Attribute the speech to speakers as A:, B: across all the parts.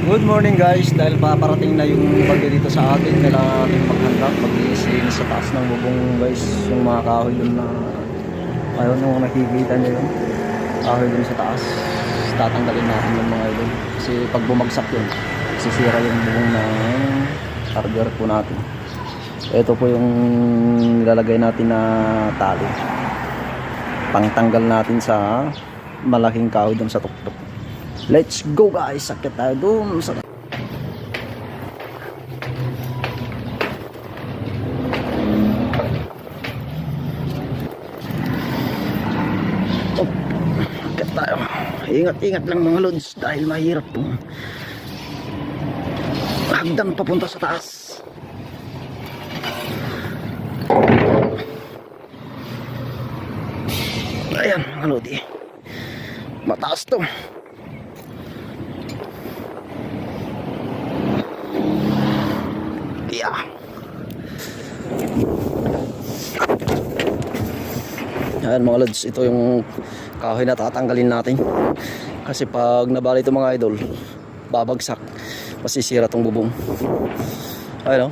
A: Good morning guys, dahil paparating na yung bagyo dito sa atin, kailangan natin maghanda, mag-iisinis sa taas ng bubong guys, yung mga kahoy dun na ayaw nung nakikita nyo yun, kahoy dun sa taas, tatanggalin natin yung mga idol kasi pag bumagsak yun, sisira yung bubong ng charger po natin. Ito po yung nilalagay natin na tali, pangtanggal natin sa malaking kahoy dun sa tuktok. Let's go guys, sakit tayo dun sa... Oh, sakit tayo. Ingat-ingat lang mga lods dahil mahirap po. Hagdan papunta sa taas. Ayan mga lodi. Mataas to. Yeah. Ayan mga lods, ito yung kahoy na tatanggalin natin kasi pag nabali ito mga idol, babagsak, masisira tong bubong. Ayun o,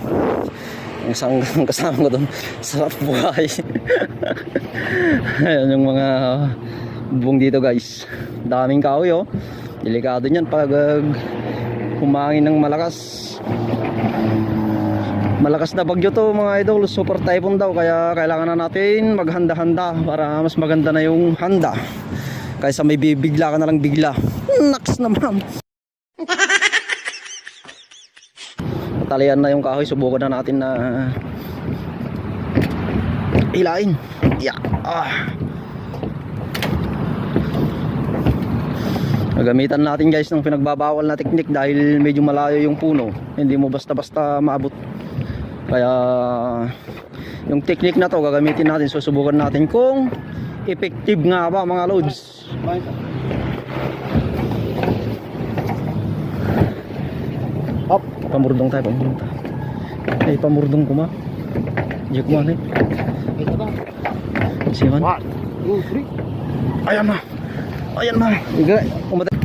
A: yung isang kasama ko doon, sarap buhay. Ayan yung mga bubong dito guys, daming kahoy o, delikado nyan pag humangin ng malakas. Malakas na bagyo to mga idol, super typhoon daw, kaya kailangan na natin maghanda-handa para mas maganda na yung handa kaysa may bibigla ka na lang bigla. Naks naman. Talian na yung kahoy, subukan na natin na hilain. Yeah. Gagamitan natin guys ng pinagbabawal na teknik dahil medyo malayo yung puno, hindi mo basta-basta maabot. Kaya yung technique na to gagamitin natin, susubukan natin kung effective nga ba mga loads. Up, pamurdong tayo, pamurdong tayo. Ay, pamurdong kuma. Diyo kuma na eh.
B: Ito ba?
A: Siman.
B: 1, 2, 3.
A: Ayan na. Ayan na. Iga, umatay.